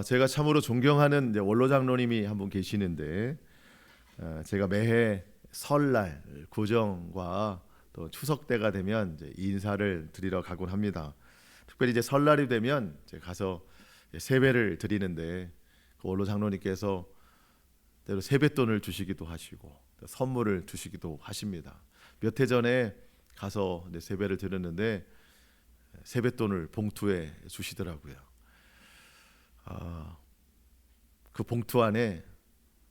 제가 참으로 존경하는 원로 장로님이 한 분 계시는데, 제가 매해 설날, 구정과 또 추석 때가 되면 이제 인사를 드리러 가곤 합니다. 특별히 이제 설날이 되면 제가 가서 세배를 드리는데, 그 원로 장로님께서 때로 세뱃돈을 주시기도 하시고 선물을 주시기도 하십니다. 몇 해 전에 가서 세배를 드렸는데 세뱃돈을 봉투에 주시더라고요. 그 봉투 안에,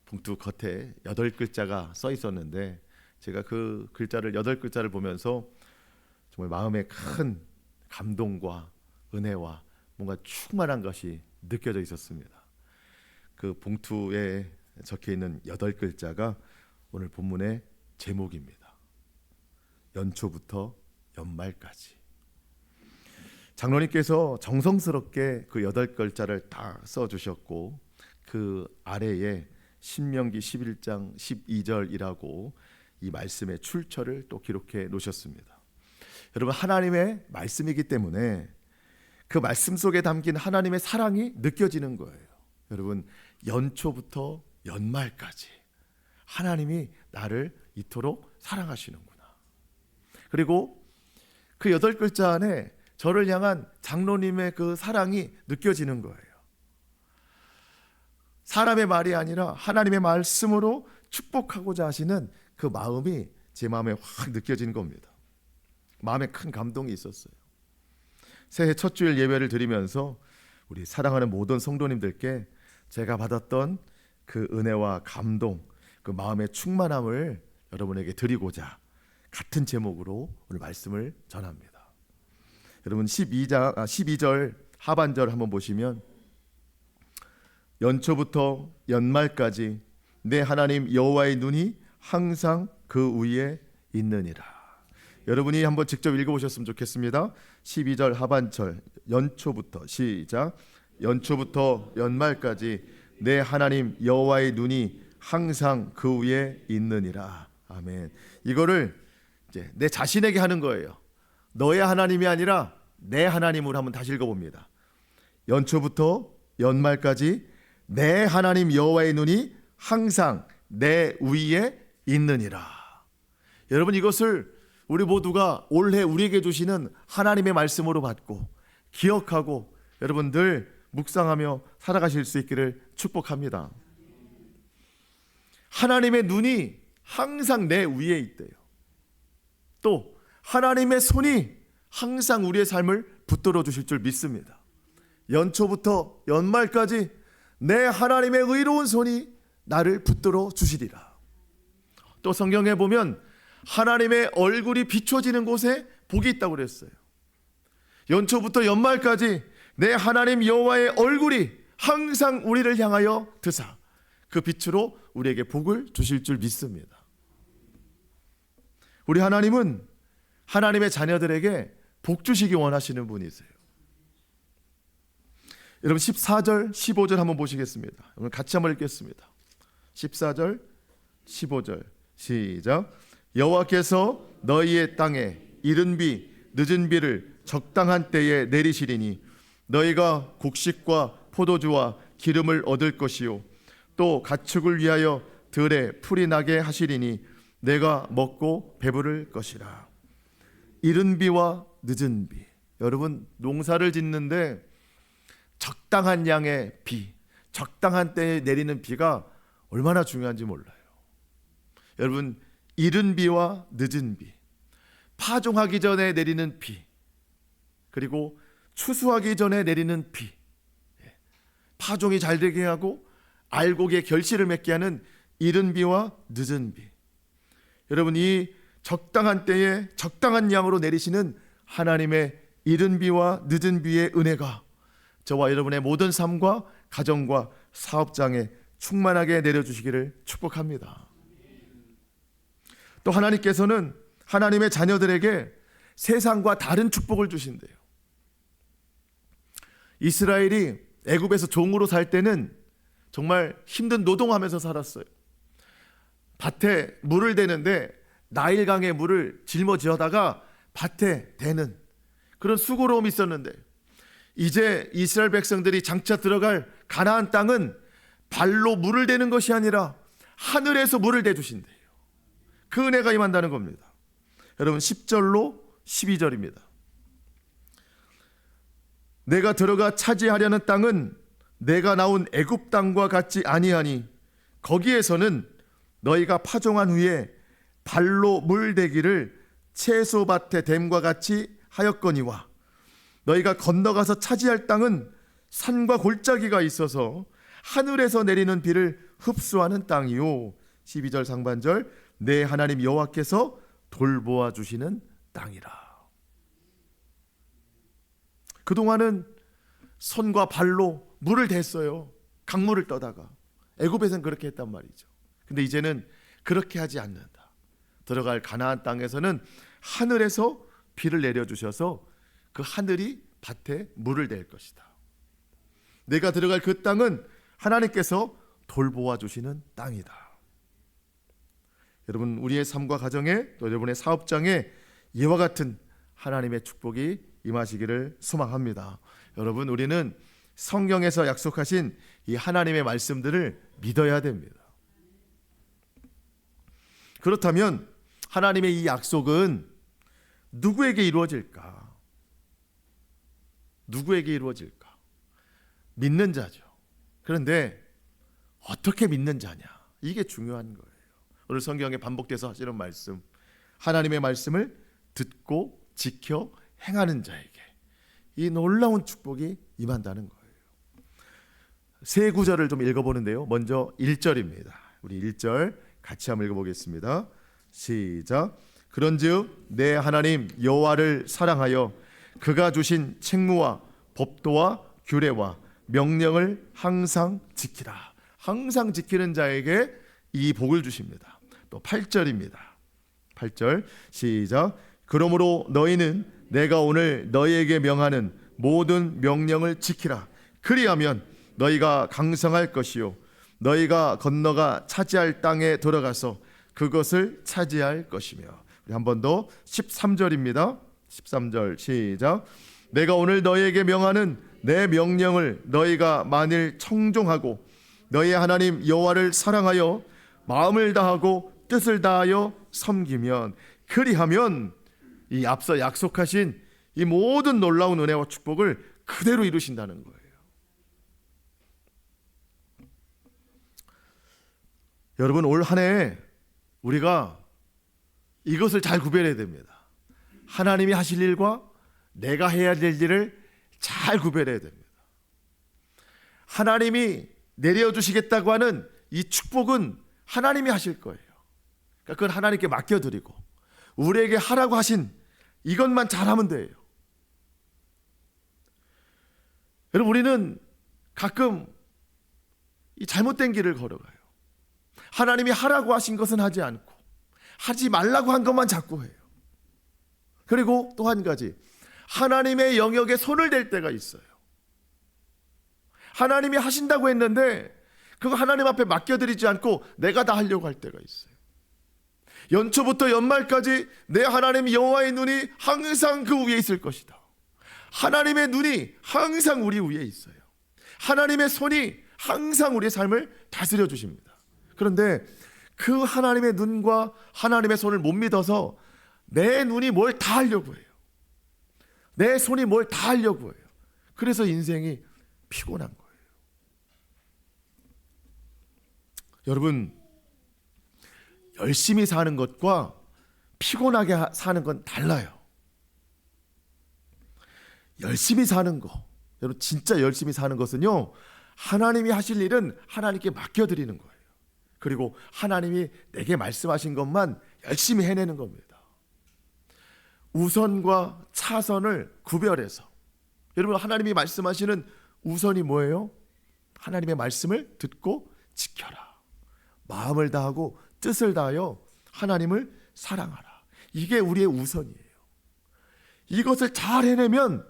봉투 겉에 8글자가 써 있었는데, 제가 그 글자를 8글자를 보면서 정말 마음에 큰 감동과 은혜와 뭔가 충만한 것이 느껴져 있었습니다. 그 봉투에 적혀 있는 8글자가 오늘 본문의 제목입니다. 연초부터 연말까지. 장로님께서 정성스럽게 그 8글자를 다 써주셨고, 그 아래에 신명기 11장 12절이라고 이 말씀의 출처를 또 기록해 놓으셨습니다. 여러분, 하나님의 말씀이기 때문에 그 말씀 속에 담긴 하나님의 사랑이 느껴지는 거예요. 여러분, 연초부터 연말까지 하나님이 나를 이토록 사랑하시는구나. 그리고 그 8글자 안에 저를 향한 장로님의 그 사랑이 느껴지는 거예요. 사람의 말이 아니라 하나님의 말씀으로 축복하고자 하시는 그 마음이 제 마음에 확 느껴지는 겁니다. 마음에 큰 감동이 있었어요. 새해 첫 주일 예배를 드리면서 우리 사랑하는 모든 성도님들께 제가 받았던 그 은혜와 감동, 그 마음의 충만함을 여러분에게 드리고자 같은 제목으로 오늘 말씀을 전합니다. 여러분, 12절 하반절 한번 보시면, 연초부터 연말까지 내 하나님 여호와의 눈이 항상 그 위에 있느니라. 여러분이 한번 직접 읽어보셨으면 좋겠습니다. 12절 하반절, 연초부터, 시작. 연초부터 연말까지 내 하나님 여호와의 눈이 항상 그 위에 있느니라. 아멘. 이거를 이제 내 자신에게 하는 거예요. 너의 하나님이 아니라 내 하나님으로 한번 다시 읽어봅니다. 연초부터 연말까지 내 하나님 여호와의 눈이 항상 내 위에 있느니라. 여러분, 이것을 우리 모두가 올해 우리에게 주시는 하나님의 말씀으로 받고 기억하고 여러분들 묵상하며 살아가실 수 있기를 축복합니다. 하나님의 눈이 항상 내 위에 있대요. 또 하나님의 손이 항상 우리의 삶을 붙들어 주실 줄 믿습니다. 연초부터 연말까지 내 하나님의 의로운 손이 나를 붙들어 주시리라. 또 성경에 보면 하나님의 얼굴이 비춰지는 곳에 복이 있다고 그랬어요. 연초부터 연말까지 내 하나님 여호와의 얼굴이 항상 우리를 향하여 드사 그 빛으로 우리에게 복을 주실 줄 믿습니다. 우리 하나님은 하나님의 자녀들에게 복 주시기 원하시는 분이세요. 여러분, 14절 15절 한번 보시겠습니다. 오늘 같이 한번 읽겠습니다. 14절 15절 시작. 여호와께서 너희의 땅에 이른 비 늦은 비를 적당한 때에 내리시리니 너희가 곡식과 포도주와 기름을 얻을 것이요 또 가축을 위하여 들에 풀이 나게 하시리니 내가 먹고 배부를 것이라. 이른 비와 늦은 비. 여러분, 농사를 짓는데 적당한 양의 비, 적당한 때에 내리는 비가 얼마나 중요한지 몰라요. 여러분, 이른 비와 늦은 비, 파종하기 전에 내리는 비, 그리고 추수하기 전에 내리는 비, 파종이 잘 되게 하고 알곡의 결실을 맺게 하는 이른 비와 늦은 비. 여러분, 이 적당한 때에 적당한 양으로 내리시는 하나님의 이른 비와 늦은 비의 은혜가 저와 여러분의 모든 삶과 가정과 사업장에 충만하게 내려주시기를 축복합니다. 또 하나님께서는 하나님의 자녀들에게 세상과 다른 축복을 주신대요. 이스라엘이 애굽에서 종으로 살 때는 정말 힘든 노동하면서 살았어요. 밭에 물을 대는데 나일강의 물을 짊어지어다가 밭에 대는 그런 수고로움이 있었는데, 이제 이스라엘 백성들이 장차 들어갈 가나안 땅은 발로 물을 대는 것이 아니라 하늘에서 물을 대주신대요. 그 은혜가 임한다는 겁니다. 여러분 10절로 12절입니다. 내가 들어가 차지하려는 땅은 내가 나온 애굽 땅과 같지 아니하니 거기에서는 너희가 파종한 후에 발로 물대기를 채소밭의 댐과 같이 하였거니와 너희가 건너가서 차지할 땅은 산과 골짜기가 있어서 하늘에서 내리는 비를 흡수하는 땅이요 12절 상반절 내 하나님 여호와께서 돌보아 주시는 땅이라. 그동안은 손과 발로 물을 댔어요. 강물을 떠다가. 애굽에서는 그렇게 했단 말이죠. 근데 이제는 그렇게 하지 않는다. 들어갈 가나안 땅에서는 하늘에서 비를 내려주셔서 그 하늘이 밭에 물을 댈 것이다. 내가 들어갈 그 땅은 하나님께서 돌보아 주시는 땅이다. 여러분 우리의 삶과 가정에 또 여러분의 사업장에 이와 같은 하나님의 축복이 임하시기를 소망합니다. 여러분 우리는 성경에서 약속하신 이 하나님의 말씀들을 믿어야 됩니다. 그렇다면 하나님의 이 약속은 누구에게 이루어질까? 누구에게 이루어질까? 믿는 자죠. 그런데 어떻게 믿는 자냐? 이게 중요한 거예요. 오늘 성경에 반복돼서 하시는 말씀, 하나님의 말씀을 듣고 지켜 행하는 자에게 이 놀라운 축복이 임한다는 거예요. 세 구절을 좀 읽어보는데요. 먼저 1절입니다. 우리 1절 같이 한번 읽어보겠습니다. 시작. 그런즉 내 하나님 여호와를 사랑하여 그가 주신 책무와 법도와 규례와 명령을 항상 지키라. 항상 지키는 자에게 이 복을 주십니다. 또 8절입니다. 8절 시작. 그러므로 너희는 내가 오늘 너희에게 명하는 모든 명령을 지키라. 그리하면 너희가 강성할 것이요 너희가 건너가 차지할 땅에 들어가서 그것을 차지할 것이며. 한 번 더 13절입니다. 13절 시작. 내가 오늘 너희에게 명하는 내 명령을 너희가 만일 청종하고 너희 하나님 여호와를 사랑하여 마음을 다하고 뜻을 다하여 섬기면 그리하면 이 앞서 약속하신 이 모든 놀라운 은혜와 축복을 그대로 이루신다는 거예요. 여러분 올 한 해 우리가 이것을 잘 구별해야 됩니다. 하나님이 하실 일과 내가 해야 될 일을 잘 구별해야 됩니다. 하나님이 내려주시겠다고 하는 이 축복은 하나님이 하실 거예요. 그러니까 그건 하나님께 맡겨드리고 우리에게 하라고 하신 이것만 잘하면 돼요. 여러분 우리는 가끔 이 잘못된 길을 걸어가요. 하나님이 하라고 하신 것은 하지 않고 하지 말라고 한 것만 자꾸 해요. 그리고 또 한 가지, 하나님의 영역에 손을 댈 때가 있어요. 하나님이 하신다고 했는데 그거 하나님 앞에 맡겨드리지 않고 내가 다 하려고 할 때가 있어요. 연초부터 연말까지 내 하나님 여호와의 눈이 항상 그 위에 있을 것이다. 하나님의 눈이 항상 우리 위에 있어요. 하나님의 손이 항상 우리의 삶을 다스려 주십니다. 그런데 그 하나님의 눈과 하나님의 손을 못 믿어서 내 눈이 뭘 다 하려고 해요. 내 손이 뭘 다 하려고 해요. 그래서 인생이 피곤한 거예요. 여러분, 열심히 사는 것과 피곤하게 사는 건 달라요. 열심히 사는 거, 여러분 진짜 열심히 사는 것은요, 하나님이 하실 일은 하나님께 맡겨드리는 거예요. 그리고 하나님이 내게 말씀하신 것만 열심히 해내는 겁니다. 우선과 차선을 구별해서, 여러분 하나님이 말씀하시는 우선이 뭐예요? 하나님의 말씀을 듣고 지켜라. 마음을 다하고 뜻을 다하여 하나님을 사랑하라. 이게 우리의 우선이에요. 이것을 잘 해내면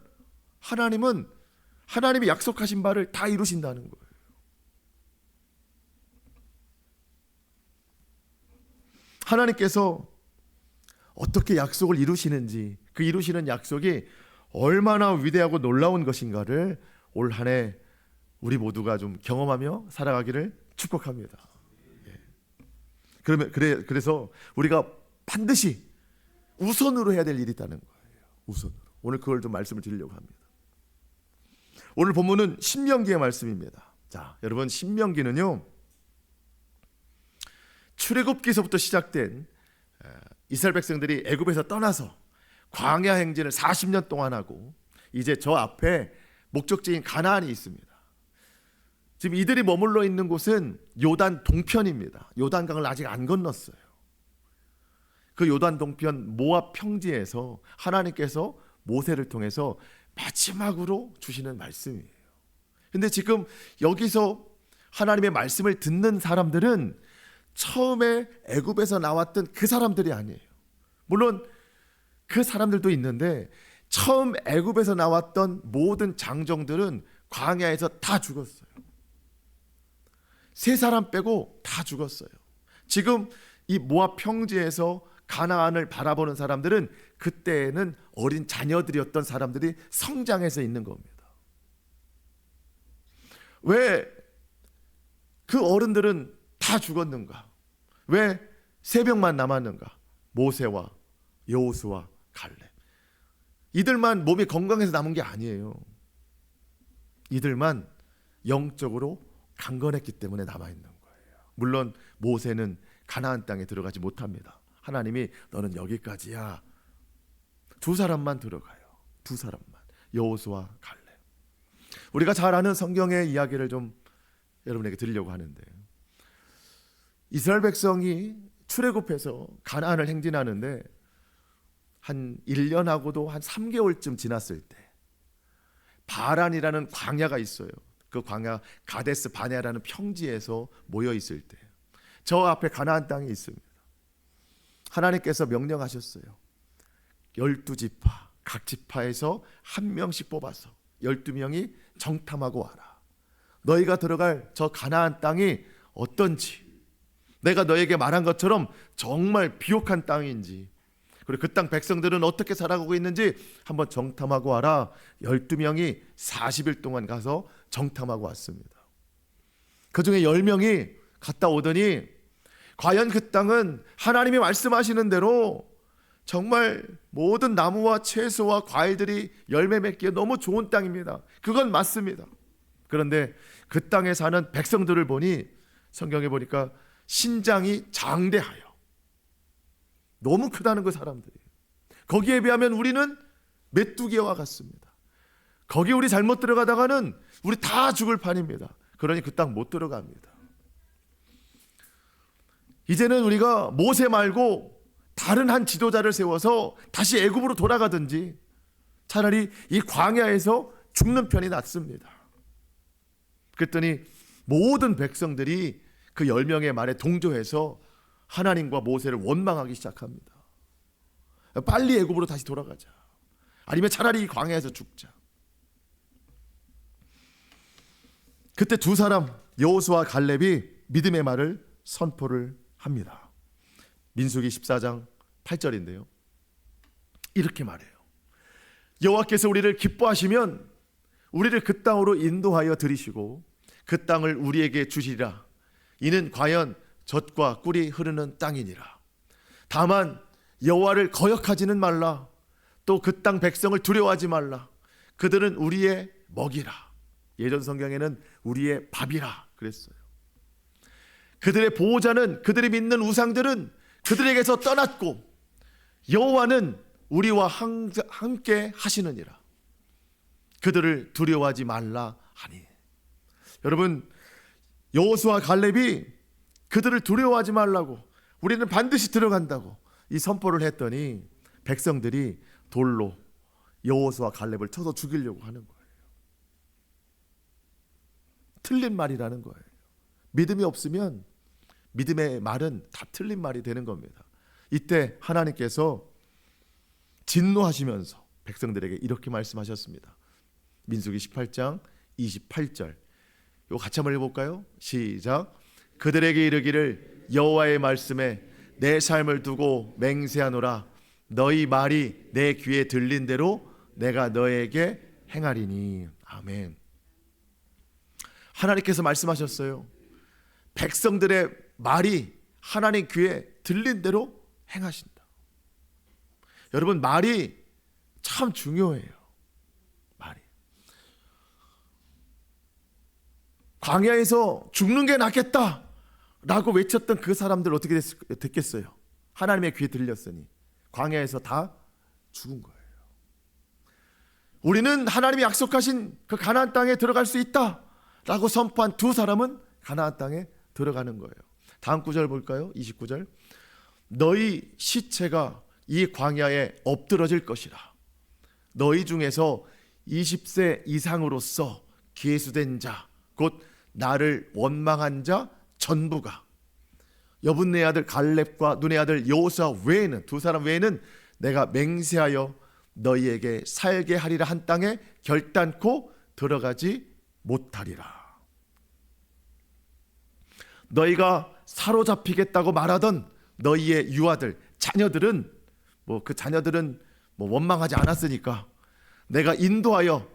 하나님은 하나님이 약속하신 바를 다 이루신다는 거예요. 하나님께서 어떻게 약속을 이루시는지, 그 이루시는 약속이 얼마나 위대하고 놀라운 것인가를 올 한 해 우리 모두가 좀 경험하며 살아가기를 축복합니다. 그래서 우리가 반드시 우선으로 해야 될 일이 있다는 거예요. 우선으로. 오늘 그걸 좀 말씀을 드리려고 합니다. 오늘 본문은 신명기의 말씀입니다. 자, 여러분, 신명기는요, 출애굽기서부터 시작된 이스라엘 백성들이 애굽에서 떠나서 광야 행진을 40년 동안 하고 이제 저 앞에 목적지인 가나안이 있습니다. 지금 이들이 머물러 있는 곳은 요단 동편입니다. 요단강을 아직 안 건넜어요. 그 요단 동편 모압 평지에서 하나님께서 모세를 통해서 마지막으로 주시는 말씀이에요. 근데 지금 여기서 하나님의 말씀을 듣는 사람들은 처음에 애굽에서 나왔던 그 사람들이 아니에요. 물론 그 사람들도 있는데 처음 애굽에서 나왔던 모든 장정들은 광야에서 다 죽었어요. 세 사람 빼고 다 죽었어요. 지금 이 모압 평지에서 가나안을 바라보는 사람들은 그때에는 어린 자녀들이었던 사람들이 성장해서 있는 겁니다. 왜 그 어른들은 다 죽었는가? 왜 세 명만 남았는가? 모세와 여호수아, 갈렙. 이들만 몸이 건강해서 남은 게 아니에요. 이들만 영적으로 강건했기 때문에 남아있는 거예요. 물론 모세는 가나안 땅에 들어가지 못합니다. 하나님이 너는 여기까지야. 두 사람만 들어가요. 두 사람만. 여호수아, 갈렙. 우리가 잘 아는 성경의 이야기를 좀 여러분에게 드리려고 하는데, 이스라엘 백성이 출애굽해서 가나안을 행진하는데 한 1년하고도 한 3개월쯤 지났을 때 바란이라는 광야가 있어요. 그 광야 가데스 바네아라는 평지에서 모여 있을 때 저 앞에 가나안 땅이 있습니다. 하나님께서 명령하셨어요. 12지파 각 지파에서 한 명씩 뽑아서 12명이 정탐하고 와라. 너희가 들어갈 저 가나안 땅이 어떤지, 내가 너에게 말한 것처럼 정말 비옥한 땅인지, 그리고 그 땅 백성들은 어떻게 살아가고 있는지 한번 정탐하고 와라. 12명이 40일 동안 가서 정탐하고 왔습니다. 그 중에 10명이 갔다 오더니 과연 그 땅은 하나님이 말씀하시는 대로 정말 모든 나무와 채소와 과일들이 열매 맺기에 너무 좋은 땅입니다. 그건 맞습니다. 그런데 그 땅에 사는 백성들을 보니 성경에 보니까 신장이 장대하여 너무 크다는 그 사람들이. 거기에 비하면 우리는 메뚜기와 같습니다. 거기 우리 잘못 들어가다가는 우리 다 죽을 판입니다. 그러니 그 땅 못 들어갑니다. 이제는 우리가 모세 말고 다른 한 지도자를 세워서 다시 애굽으로 돌아가든지 차라리 이 광야에서 죽는 편이 낫습니다. 그랬더니 모든 백성들이 그 10명의 말에 동조해서 하나님과 모세를 원망하기 시작합니다. 빨리 애굽으로 다시 돌아가자. 아니면 차라리 이 광야에서 죽자. 그때 두 사람 여호수아 갈렙이 믿음의 말을 선포를 합니다. 민수기 14장 8절인데요. 이렇게 말해요. 여호와께서 우리를 기뻐하시면 우리를 그 땅으로 인도하여 들이시고 그 땅을 우리에게 주시리라. 이는 과연 젖과 꿀이 흐르는 땅이니라. 다만 여호와를 거역하지는 말라. 또 그 땅 백성을 두려워하지 말라. 그들은 우리의 먹이라. 예전 성경에는 우리의 밥이라 그랬어요. 그들의 보호자는, 그들이 믿는 우상들은 그들에게서 떠났고 여호와는 우리와 함께 하시느니라. 그들을 두려워하지 말라 하니. 여러분, 여호수아 갈렙이 그들을 두려워하지 말라고, 우리는 반드시 들어간다고 이 선포를 했더니 백성들이 돌로 여호수아 갈렙을 쳐서 죽이려고 하는 거예요. 틀린 말이라는 거예요. 믿음이 없으면 믿음의 말은 다 틀린 말이 되는 겁니다. 이때 하나님께서 진노하시면서 백성들에게 이렇게 말씀하셨습니다. 민수기 18장 28절. 이거 같이 한번 해볼까요? 시작. 그들에게 이르기를 여호와의 말씀에 내 삶을 두고 맹세하노라. 너희 말이 내 귀에 들린 대로 내가 너에게 행하리니. 아멘. 하나님께서 말씀하셨어요. 백성들의 말이 하나님 귀에 들린 대로 행하신다. 여러분, 말이 참 중요해요. 말이. 광야에서 죽는 게 낫겠다 라고 외쳤던 그 사람들 어떻게 됐겠어요? 하나님의 귀에 들렸으니 광야에서 다 죽은 거예요. 우리는 하나님이 약속하신 그 가나안 땅에 들어갈 수 있다 라고 선포한 두 사람은 가나안 땅에 들어가는 거예요. 다음 구절 볼까요? 29절. 너희 시체가 이 광야에 엎드러질 것이라. 너희 중에서 20세 이상으로서 계수된 자, 곧 나를 원망한 자 전부가, 여분네 아들 갈렙과 눈의 아들 여호수아 외에는, 두 사람 외에는 내가 맹세하여 너희에게 살게 하리라 한 땅에 결단코 들어가지 못하리라. 너희가 사로잡히겠다고 말하던 너희의 유아들, 자녀들은 그 자녀들은 원망하지 않았으니까 내가 인도하여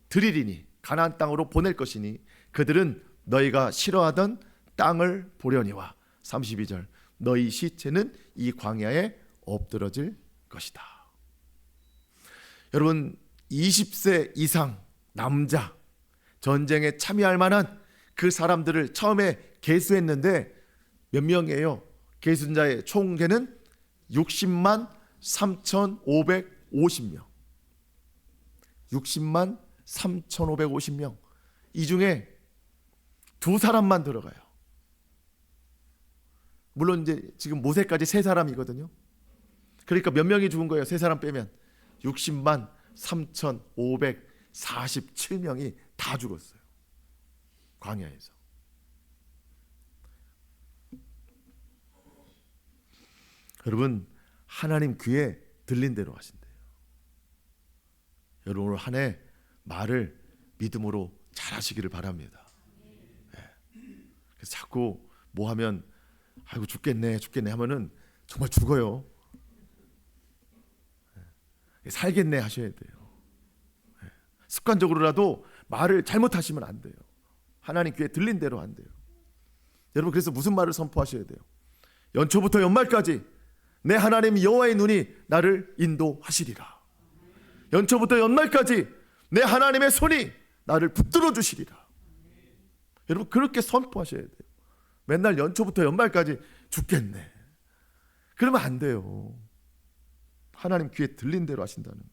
드리리니, 가나안 땅으로 보낼 것이니 그들은 너희가 싫어하던 땅을 보려니와. 32절. 너희 시체는 이 광야에 엎드러질 것이다. 여러분, 20세 이상 남자, 전쟁에 참여할 만한 그 사람들을 처음에 계수했는데 몇 명이에요? 계순자의 총계는 60만 3,550명. 60만 3,550명. 이 중에 두 사람만 들어가요. 물론 이제 지금 모세까지 세 사람이거든요. 그러니까 몇 명이 죽은 거예요? 세 사람 빼면 60만 3,547명이 다 죽었어요. 광야에서. 여러분, 하나님 귀에 들린 대로 하신대요. 여러분, 오늘 한 해 말을 믿음으로 잘 하시기를 바랍니다. 네. 그래서 자꾸 뭐 하면 아이고 죽겠네 하면은 정말 죽어요. 네. 살겠네 하셔야 돼요. 네. 습관적으로라도 말을 잘못하시면 안 돼요. 하나님 귀에 들린 대로 안 돼요. 여러분, 그래서 무슨 말을 선포하셔야 돼요? 연초부터 연말까지 내 하나님 여호와의 눈이 나를 인도하시리라. 연초부터 연말까지 내 하나님의 손이 나를 붙들어 주시리라. 여러분, 그렇게 선포하셔야 돼요. 맨날 연초부터 연말까지 죽겠네, 그러면 안 돼요. 하나님 귀에 들린 대로 하신다는 거예요.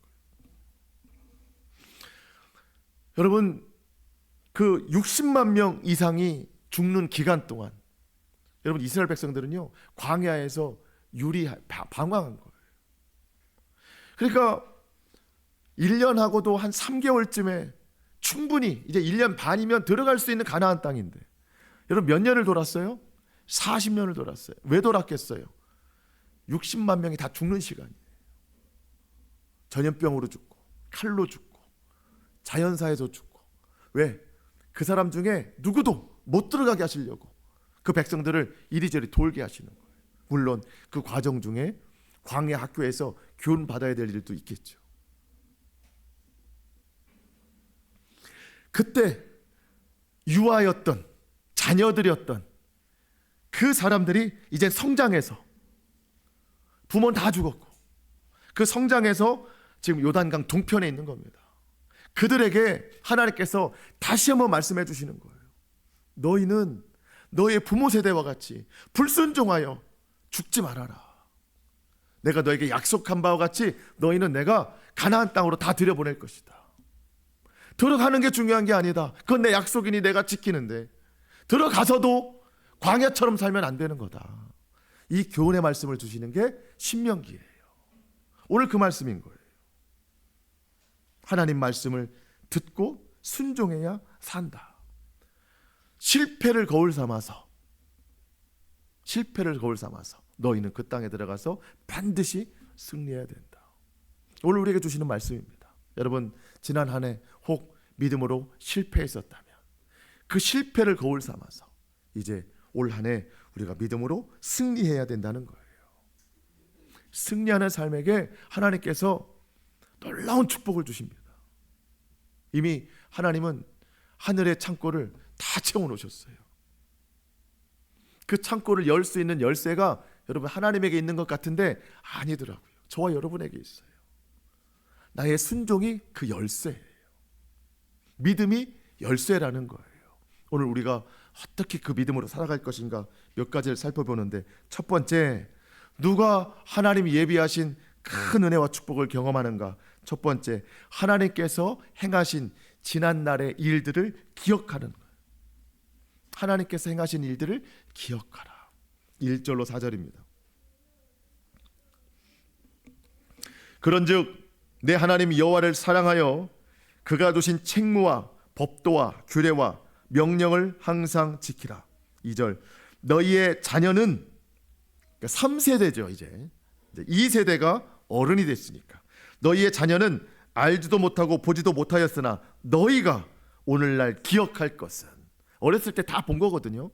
여러분, 그 60만 명 이상이 죽는 기간 동안 여러분, 이스라엘 백성들은요 광야에서 방황한 거예요. 그러니까 1년하고도 한 3개월쯤에 충분히 이제 1년 반이면 들어갈 수 있는 가나안 땅인데, 여러분 몇 년을 돌았어요? 40년을 돌았어요. 왜 돌았겠어요? 60만 명이 다 죽는 시간이에요. 전염병으로 죽고 칼로 죽고 자연사에서 죽고. 왜? 그 사람 중에 누구도 못 들어가게 하시려고 그 백성들을 이리저리 돌게 하시는 거예요. 물론 그 과정 중에 광야 학교에서 교훈 받아야 될 일도 있겠죠. 그때 유아였던 자녀들이었던 그 사람들이 이제 성장해서, 부모는 다 죽었고 그 성장해서 지금 요단강 동편에 있는 겁니다. 그들에게 하나님께서 다시 한번 말씀해 주시는 거예요. 너희는 너의 부모 세대와 같이 불순종하여 죽지 말아라. 내가 너에게 약속한 바와 같이 너희는 내가 가나안 땅으로 다 들여보낼 것이다. 들어가는 게 중요한 게 아니다. 그건 내 약속이니 내가 지키는데 들어가서도 광야처럼 살면 안 되는 거다. 이 교훈의 말씀을 주시는 게 신명기예요. 오늘 그 말씀인 거예요. 하나님 말씀을 듣고 순종해야 산다. 실패를 거울 삼아서 너희는 그 땅에 들어가서 반드시 승리해야 된다. 오늘 우리에게 주시는 말씀입니다. 여러분, 지난 한 해 혹 믿음으로 실패했었다면 그 실패를 거울 삼아서 이제 올 한 해 우리가 믿음으로 승리해야 된다는 거예요. 승리하는 삶에게 하나님께서 놀라운 축복을 주십니다. 이미 하나님은 하늘의 창고를 다 채워놓으셨어요. 그 창고를 열 수 있는 열쇠가 여러분 하나님에게 있는 것 같은데 아니더라고요. 저와 여러분에게 있어요. 나의 순종이 그 열쇠예요. 믿음이 열쇠라는 거예요. 오늘 우리가 어떻게 그 믿음으로 살아갈 것인가 몇 가지를 살펴보는데, 첫 번째, 누가 하나님이 예비하신 큰 은혜와 축복을 경험하는가? 첫 번째, 하나님께서 행하신 지난날의 일들을 기억하는 거예요. 하나님께서 행하신 일들을 기억하라. 1절로 4절입니다. 그런즉 내 하나님 여호와를 사랑하여 그가 두신 책무와 법도와 규례와 명령을 항상 지키라. 2절, 너희의 자녀는, 그러니까 3세대죠. 이제 2세대가 어른이 됐으니까, 너희의 자녀는 알지도 못하고 보지도 못하였으나 너희가 오늘날 기억할 것은, 어렸을 때 다 본 거거든요.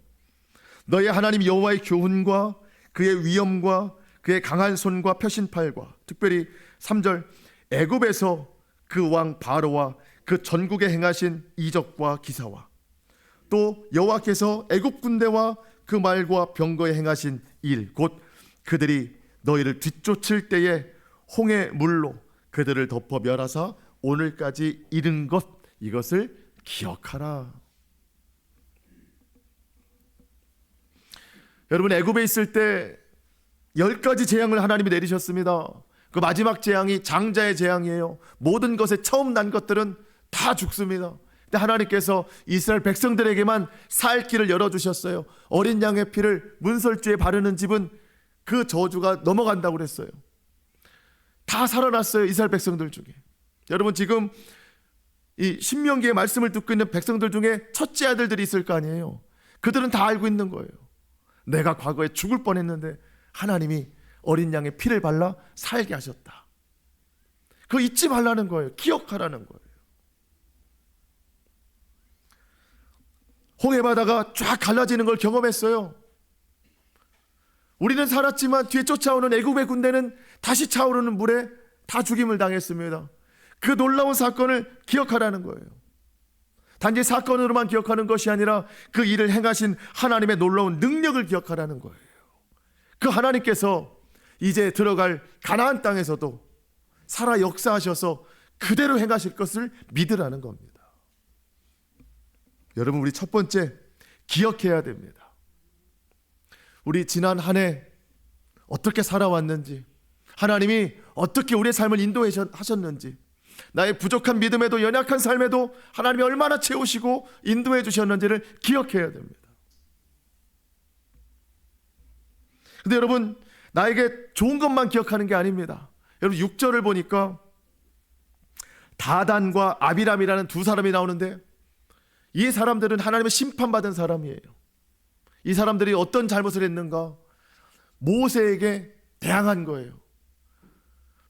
너희 하나님 여호와의 교훈과 그의 위엄과 그의 강한 손과 표신팔과, 특별히 3절, 애굽에서 그 왕 바로와 그 전국에 행하신 이적과 기사와, 또 여호와께서 애굽 군대와 그 말과 병거에 행하신 일, 곧 그들이 너희를 뒤쫓을 때에 홍해 물로 그들을 덮어 멸하사 오늘까지 이른 것, 이것을 기억하라. 여러분, 애굽에 있을 때 10가지 재앙을 하나님이 내리셨습니다. 그 마지막 재앙이 장자의 재앙이에요. 모든 것에 처음 난 것들은 다 죽습니다. 근데 하나님께서 이스라엘 백성들에게만 살 길을 열어주셨어요. 어린 양의 피를 문설주에 바르는 집은 그 저주가 넘어간다고 그랬어요. 다 살아났어요, 이스라엘 백성들 중에. 여러분, 지금 이 신명기의 말씀을 듣고 있는 백성들 중에 첫째 아들들이 있을 거 아니에요. 그들은 다 알고 있는 거예요. 내가 과거에 죽을 뻔했는데 하나님이 어린 양의 피를 발라 살게 하셨다. 그거 잊지 말라는 거예요. 기억하라는 거예요. 홍해바다가 쫙 갈라지는 걸 경험했어요. 우리는 살았지만 뒤에 쫓아오는 애굽의 군대는 다시 차오르는 물에 다 죽임을 당했습니다. 그 놀라운 사건을 기억하라는 거예요. 단지 사건으로만 기억하는 것이 아니라 그 일을 행하신 하나님의 놀라운 능력을 기억하라는 거예요. 그 하나님께서 이제 들어갈 가나안 땅에서도 살아 역사하셔서 그대로 행하실 것을 믿으라는 겁니다. 여러분, 우리 첫 번째 기억해야 됩니다. 우리 지난 한 해 어떻게 살아왔는지, 하나님이 어떻게 우리의 삶을 인도하셨는지, 나의 부족한 믿음에도 연약한 삶에도 하나님이 얼마나 채우시고 인도해 주셨는지를 기억해야 됩니다. 근데 여러분, 나에게 좋은 것만 기억하는 게 아닙니다. 여러분, 6절을 보니까 다단과 아비람이라는 두 사람이 나오는데, 이 사람들은 하나님의 심판받은 사람이에요. 이 사람들이 어떤 잘못을 했는가? 모세에게 대항한 거예요.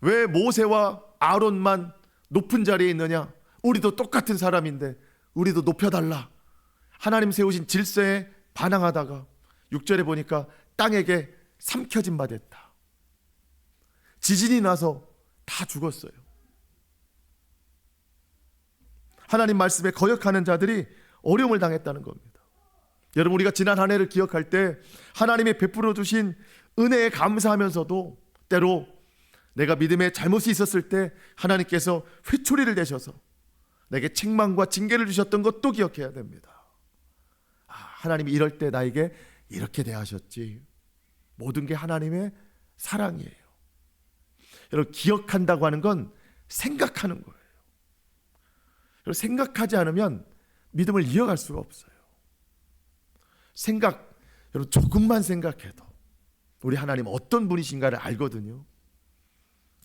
왜 모세와 아론만 높은 자리에 있느냐? 우리도 똑같은 사람인데 우리도 높여달라. 하나님 세우신 질서에 반항하다가 6절에 보니까 땅에게 삼켜진 바 됐다. 지진이 나서 다 죽었어요. 하나님 말씀에 거역하는 자들이 어려움을 당했다는 겁니다. 여러분, 우리가 지난 한 해를 기억할 때 하나님이 베풀어 주신 은혜에 감사하면서도 때로 내가 믿음에 잘못이 있었을 때 하나님께서 회초리를 대셔서 내게 책망과 징계를 주셨던 것도 기억해야 됩니다. 하나님이 이럴 때 나에게 이렇게 대하셨지. 모든 게 하나님의 사랑이에요. 여러분, 기억한다고 하는 건 생각하는 거예요. 여러분, 생각하지 않으면 믿음을 이어갈 수가 없어요. 여러분, 조금만 생각해도 우리 하나님 어떤 분이신가를 알거든요.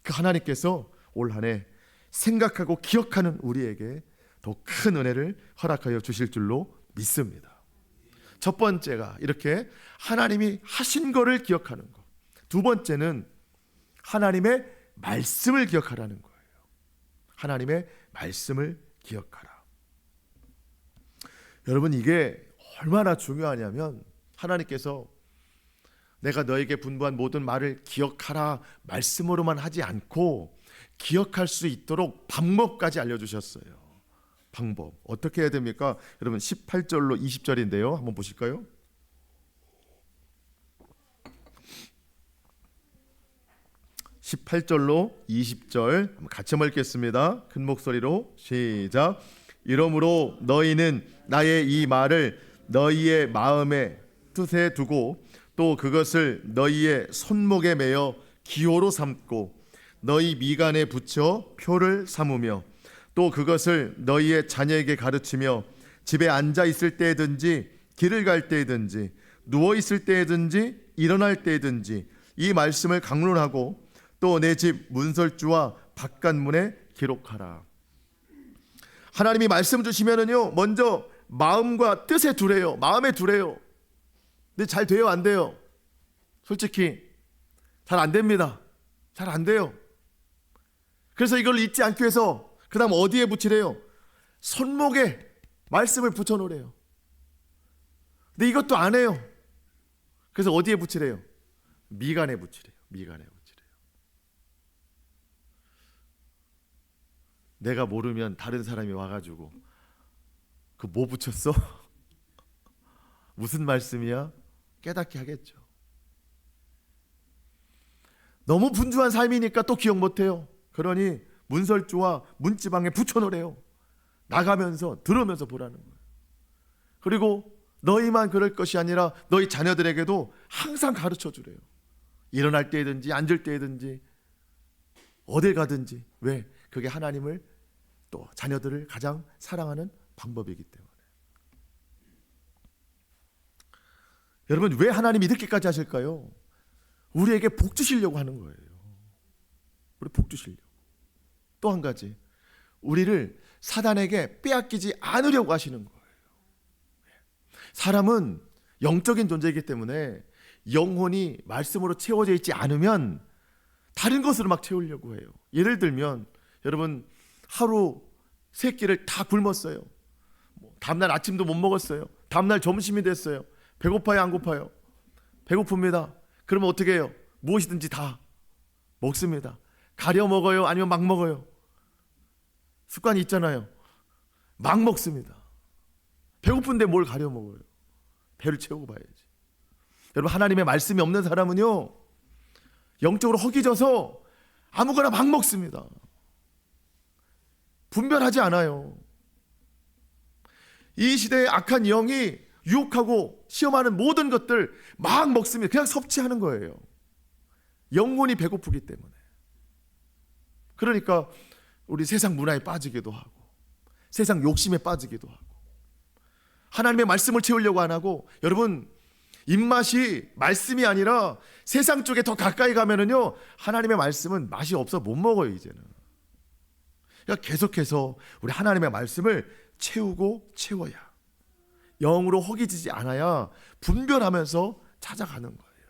그 하나님께서 올 한 해 생각하고 기억하는 우리에게 더 큰 은혜를 허락하여 주실 줄로 믿습니다. 첫 번째가 이렇게 하나님이 하신 거를 기억하는 것. 두 번째는 하나님의 말씀을 기억하라는 거예요. 하나님의 말씀을 기억하라. 여러분, 이게 얼마나 중요하냐면 하나님께서 내가 너에게 분부한 모든 말을 기억하라 말씀으로만 하지 않고 기억할 수 있도록 방법까지 알려주셨어요. 방법 어떻게 해야 됩니까? 여러분 18절로 20절인데요. 한번 보실까요? 18절로 20절 같이 한번 읽겠습니다. 큰 목소리로 시작. 이러므로 너희는 나의 이 말을 너희의 마음에 뜻에 두고 또 그것을 너희의 손목에 매어 기호로 삼고 너희 미간에 붙여 표를 삼으며 또 그것을 너희의 자녀에게 가르치며 집에 앉아 있을 때든지 길을 갈 때든지 누워 있을 때든지 일어날 때든지 이 말씀을 강론하고 또 내 집 문설주와 바깥문에 기록하라. 하나님이 말씀 주시면은요, 먼저 마음과 뜻에 두래요. 마음에 두래요. 근데 잘 돼요, 안 돼요? 솔직히 잘 안 됩니다. 잘 안 돼요. 그래서 이걸 잊지 않기 위해서 그 다음 어디에 붙이래요? 손목에 말씀을 붙여놓으래요. 근데 이것도 안 해요. 그래서 어디에 붙이래요? 미간에 붙이래요. 미간에 붙이래요. 내가 모르면 다른 사람이 와가지고 그 뭐 붙였어? 무슨 말씀이야? 깨닫게 하겠죠. 너무 분주한 삶이니까 또 기억 못해요. 그러니 문설주와 문지방에 붙여놓으래요. 나가면서 들으면서 보라는 거예요. 그리고 너희만 그럴 것이 아니라 너희 자녀들에게도 항상 가르쳐 주래요. 일어날 때든지 앉을 때든지 어딜 가든지. 왜? 그게 하나님을 또 자녀들을 가장 사랑하는 방법이기 때문에. 여러분, 왜 하나님이 이렇게까지 하실까요? 우리에게 복 주시려고 하는 거예요. 우리 복 주시려고. 또 한 가지, 우리를 사단에게 빼앗기지 않으려고 하시는 거예요. 사람은 영적인 존재이기 때문에 영혼이 말씀으로 채워져 있지 않으면 다른 것으로 막 채우려고 해요. 예를 들면 여러분, 하루 세 끼를 다 굶었어요. 다음날 아침도 못 먹었어요. 다음날 점심이 됐어요. 배고파요, 안 고파요? 배고픕니다. 그러면 어떻게 해요? 무엇이든지 다 먹습니다. 가려 먹어요? 아니면 막 먹어요? 습관이 있잖아요. 막 먹습니다. 배고픈데 뭘 가려 먹어요? 배를 채우고 봐야지. 여러분, 하나님의 말씀이 없는 사람은요, 영적으로 허기져서 아무거나 막 먹습니다. 분별하지 않아요. 이 시대의 악한 영이 유혹하고 시험하는 모든 것들 막 먹습니다. 그냥 섭취하는 거예요. 영혼이 배고프기 때문에. 그러니까 우리 세상 문화에 빠지기도 하고 세상 욕심에 빠지기도 하고 하나님의 말씀을 채우려고 안 하고, 여러분, 입맛이 말씀이 아니라 세상 쪽에 더 가까이 가면은요, 하나님의 말씀은 맛이 없어 못 먹어요, 이제는. 그러니까 계속해서 우리 하나님의 말씀을 채우고 채워야, 영으로 허기지지 않아야 분별하면서 찾아가는 거예요.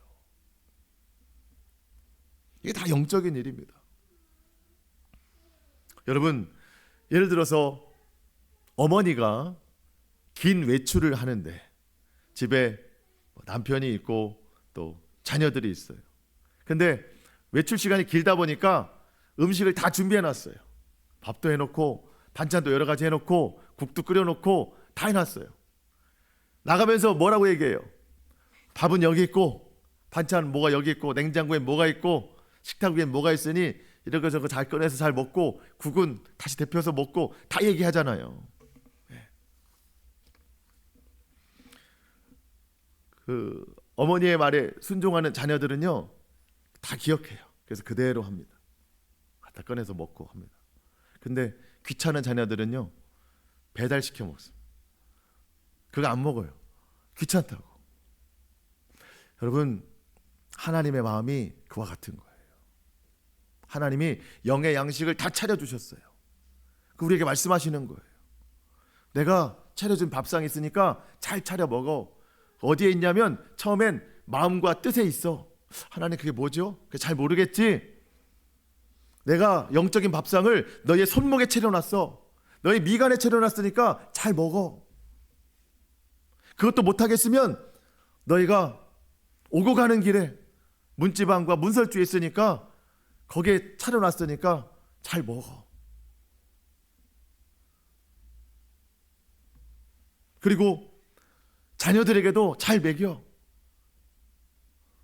이게 다 영적인 일입니다. 여러분, 예를 들어서 어머니가 긴 외출을 하는데 집에 남편이 있고 또 자녀들이 있어요. 근데 외출 시간이 길다 보니까 음식을 다 준비해 놨어요. 밥도 해놓고 반찬도 여러 가지 해놓고 국도 끓여놓고 다 해놨어요. 나가면서 뭐라고 얘기해요? 밥은 여기 있고 반찬 뭐가 여기 있고 냉장고에 뭐가 있고 식탁 위에 뭐가 있으니 이런 저거 잘 꺼내서 잘 먹고 국은 다시 데펴서 먹고 다 얘기하잖아요. 그 어머니의 말에 순종하는 자녀들은요, 다 기억해요. 그래서 그대로 합니다. 갖다 꺼내서 먹고 합니다. 근데 귀찮은 자녀들은요, 배달시켜 먹습니다. 그거 안 먹어요. 귀찮다고. 여러분, 하나님의 마음이 그와 같은 거예요. 하나님이 영의 양식을 다 차려주셨어요. 우리에게 말씀하시는 거예요. 내가 차려준 밥상이 있으니까 잘 차려 먹어. 어디에 있냐면 처음엔 마음과 뜻에 있어. 하나님, 그게 뭐죠? 그게 잘 모르겠지? 내가 영적인 밥상을 너의 손목에 차려놨어. 너의 미간에 차려놨으니까 잘 먹어. 그것도 못하겠으면 너희가 오고 가는 길에 문지방과 문설주에 있으니까 거기에 차려놨으니까 잘 먹어. 그리고 자녀들에게도 잘 먹여.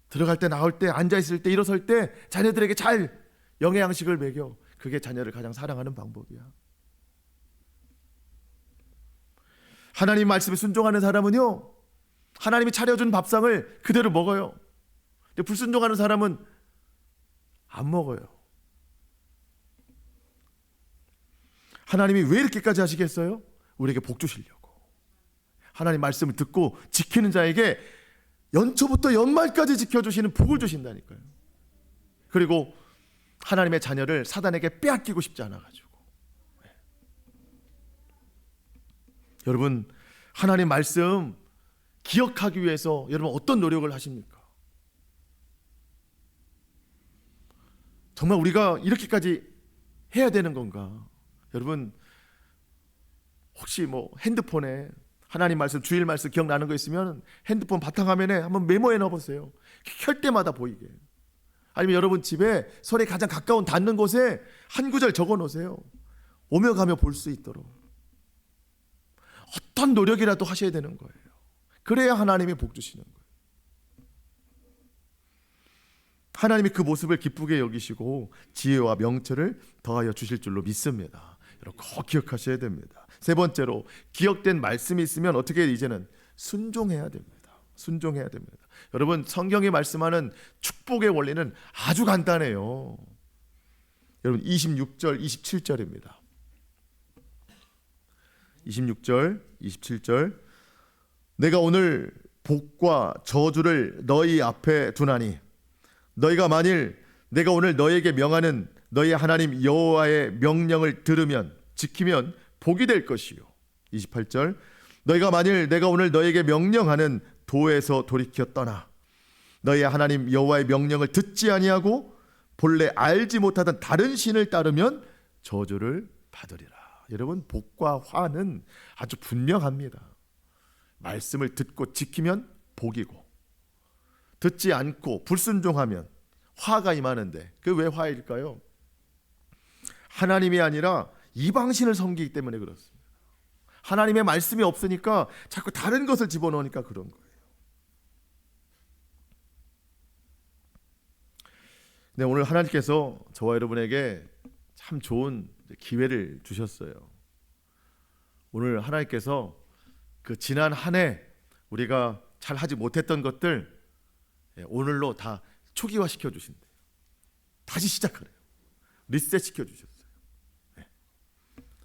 들어갈 때, 나올 때, 앉아있을 때, 일어설 때 자녀들에게 잘 영의 양식을 먹여. 그게 자녀를 가장 사랑하는 방법이야. 하나님 말씀에 순종하는 사람은요, 하나님이 차려준 밥상을 그대로 먹어요. 근데 불순종하는 사람은 안 먹어요. 하나님이 왜 이렇게까지 하시겠어요? 우리에게 복 주시려고. 하나님 말씀을 듣고 지키는 자에게 연초부터 연말까지 지켜주시는 복을 주신다니까요. 그리고 하나님의 자녀를 사단에게 빼앗기고 싶지 않아가지고. 여러분, 하나님 말씀 기억하기 위해서 여러분 어떤 노력을 하십니까? 정말 우리가 이렇게까지 해야 되는 건가? 여러분, 혹시 핸드폰에 하나님 말씀, 주일 말씀 기억나는 거 있으면 핸드폰 바탕화면에 한번 메모해 넣어보세요. 켤 때마다 보이게. 아니면 여러분 집에 손에 가장 가까운 닿는 곳에 한 구절 적어 놓으세요. 오며 가며 볼 수 있도록. 어떤 노력이라도 하셔야 되는 거예요. 그래야 하나님이 복 주시는 거예요. 하나님이 그 모습을 기쁘게 여기시고 지혜와 명철을 더하여 주실 줄로 믿습니다. 여러분 꼭 기억하셔야 됩니다. 세 번째로, 기억된 말씀이 있으면 어떻게 이제는 순종해야 됩니다. 순종해야 됩니다. 여러분, 성경이 말씀하는 축복의 원리는 아주 간단해요. 여러분 26절, 27절입니다. 26절, 27절. 내가 오늘 복과 저주를 너희 앞에 두나니 너희가 만일 내가 오늘 너희에게 명하는 너희 하나님 여호와의 명령을 들으면 지키면 복이 될 것이요. 28절. 너희가 만일 내가 오늘 너희에게 명령하는 도에서 돌이켜 떠나 너희 하나님 여호와의 명령을 듣지 아니하고 본래 알지 못하던 다른 신을 따르면 저주를 받으리라. 여러분, 복과 화는 아주 분명합니다. 말씀을 듣고 지키면 복이고, 듣지 않고 불순종하면 화가 임하는데, 그 왜 화일까요? 하나님이 아니라 이방신을 섬기기 때문에 그렇습니다. 하나님의 말씀이 없으니까 자꾸 다른 것을 집어넣으니까 그런 거예요. 네, 오늘 하나님께서 저와 여러분에게 참 좋은 기회를 주셨어요. 오늘 하나님께서 그 지난 한 해 우리가 잘 하지 못했던 것들 오늘로 다 초기화 시켜 주신대요. 다시 시작하래요. 리셋 시켜 주셨어요.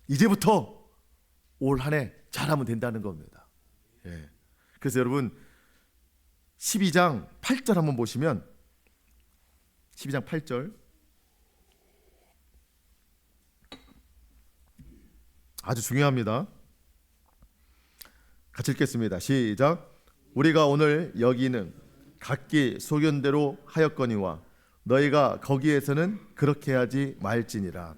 이제부터 올 한 해 잘하면 된다는 겁니다. 그래서 여러분 12장 8절 한번 보시면, 12장 8절 아주 중요합니다. 같이 읽겠습니다. 시작. 우리가 오늘 여기는 각기 소견대로 하였거니와 너희가 거기에서는 그렇게 하지 말지니라.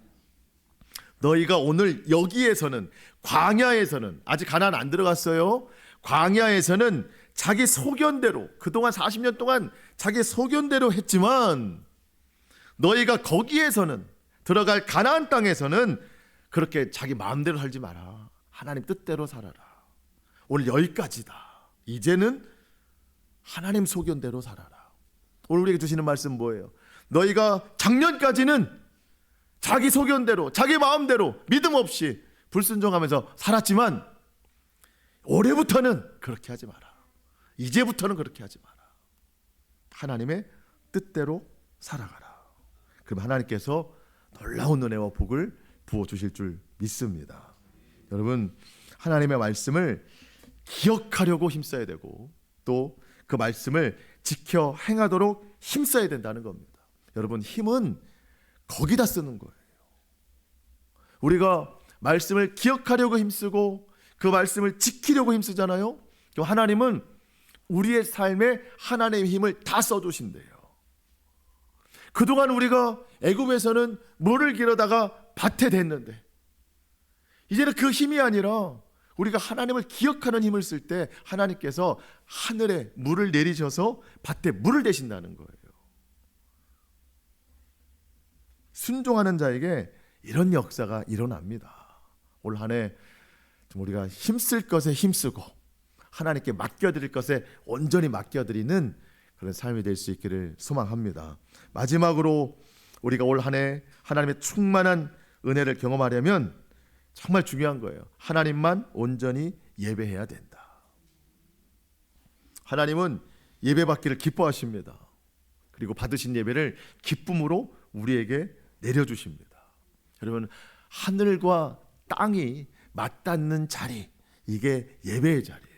너희가 오늘 여기에서는, 광야에서는, 아직 가나안 안 들어갔어요. 광야에서는 자기 소견대로, 그동안 40년 동안 자기 소견대로 했지만 너희가 거기에서는, 들어갈 가나안 땅에서는 그렇게 자기 마음대로 살지 마라. 하나님 뜻대로 살아라. 오늘 여기까지다. 이제는 하나님 소견대로 살아라. 오늘 우리에게 주시는 말씀 뭐예요? 너희가 작년까지는 자기 소견대로, 자기 마음대로 믿음 없이 불순종하면서 살았지만 올해부터는 그렇게 하지 마라. 이제부터는 그렇게 하지 마라. 하나님의 뜻대로 살아가라. 그럼 하나님께서 놀라운 은혜와 복을 부어주실 줄 믿습니다. 여러분, 하나님의 말씀을 기억하려고 힘써야 되고 또 그 말씀을 지켜 행하도록 힘써야 된다는 겁니다. 여러분, 힘은 거기다 쓰는 거예요. 우리가 말씀을 기억하려고 힘쓰고 그 말씀을 지키려고 힘쓰잖아요. 하나님은 우리의 삶에 하나님의 힘을 다 써주신대요. 그동안 우리가 애굽에서는 물을 기르다가 밭에 댔는데 이제는 그 힘이 아니라 우리가 하나님을 기억하는 힘을 쓸 때 하나님께서 하늘에 물을 내리셔서 밭에 물을 대신다는 거예요. 순종하는 자에게 이런 역사가 일어납니다. 올 한 해 우리가 힘쓸 것에 힘쓰고 하나님께 맡겨드릴 것에 온전히 맡겨드리는 그런 삶이 될 수 있기를 소망합니다. 마지막으로 우리가 올 한 해 하나님의 충만한 은혜를 경험하려면 정말 중요한 거예요. 하나님만 온전히 예배해야 된다. 하나님은 예배받기를 기뻐하십니다. 그리고 받으신 예배를 기쁨으로 우리에게 내려주십니다. 여러분, 하늘과 땅이 맞닿는 자리, 이게 예배의 자리예요.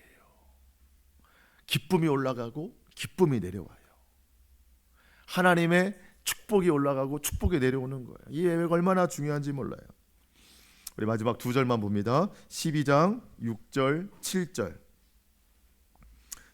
기쁨이 올라가고 기쁨이 내려와요. 하나님의 축복이 올라가고 축복이 내려오는 거예요. 이 예배가 얼마나 중요한지 몰라요. 우리 마지막 두 절만 봅니다. 12장 6절 7절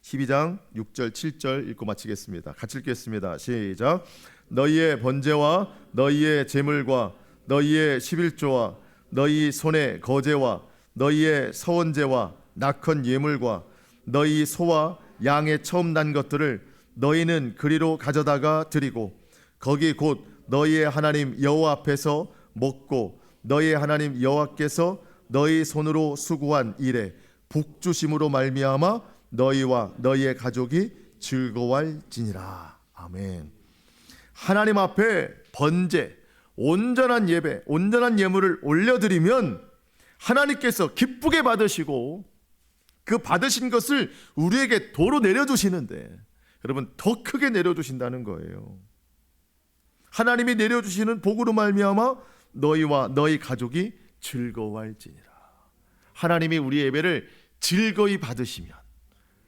12장 6절 7절 읽고 마치겠습니다. 같이 읽겠습니다. 시작. 너희의 번제와 너희의 제물과 너희의 11조와 너희 손의 거제와 너희의 서원제와 낙헌 예물과 너희 소와 양의 처음 난 것들을 너희는 그리로 가져다가 드리고 거기 곧 너희의 하나님 여호와 앞에서 먹고 너희의 하나님 여호와께서 너희 손으로 수고한 일에 복주심으로 말미암아 너희와 너희의 가족이 즐거워할지니라. 아멘. 하나님 앞에 번제, 온전한 예배, 온전한 예물을 올려드리면 하나님께서 기쁘게 받으시고 그 받으신 것을 우리에게 도로 내려주시는데, 여러분, 더 크게 내려주신다는 거예요. 하나님이 내려주시는 복으로 말미암아 너희와 너희 가족이 즐거워할지니라. 하나님이 우리 예배를 즐거이 받으시면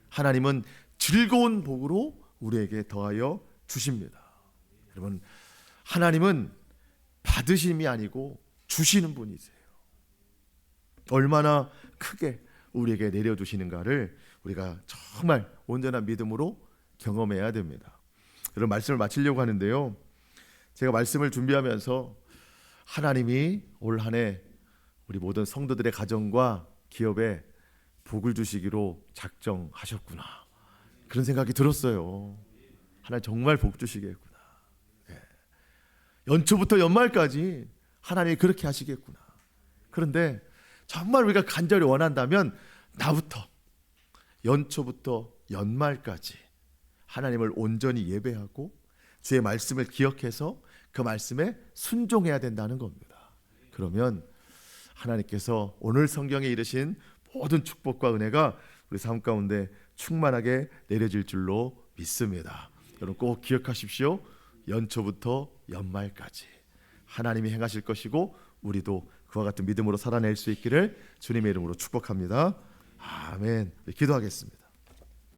하나님은 즐거운 복으로 우리에게 더하여 주십니다. 여러분, 하나님은 받으심이 아니고 주시는 분이세요. 얼마나 크게 우리에게 내려주시는가를 우리가 정말 온전한 믿음으로 경험해야 됩니다. 여러분, 말씀을 마치려고 하는데요, 제가 말씀을 준비하면서 하나님이 올 한 해 우리 모든 성도들의 가정과 기업에 복을 주시기로 작정하셨구나, 그런 생각이 들었어요. 하나님 정말 복 주시겠구나. 연초부터 연말까지 하나님이 그렇게 하시겠구나. 그런데 정말 우리가 간절히 원한다면 나부터 연초부터 연말까지 하나님을 온전히 예배하고 주의 말씀을 기억해서 그 말씀에 순종해야 된다는 겁니다. 그러면 하나님께서 오늘 성경에 이르신 모든 축복과 은혜가 우리 삶 가운데 충만하게 내려질 줄로 믿습니다. 여러분, 꼭 기억하십시오. 연초부터 연말까지 하나님이 행하실 것이고 우리도 그와 같은 믿음으로 살아낼 수 있기를 주님의 이름으로 축복합니다. 아멘. 기도하겠습니다.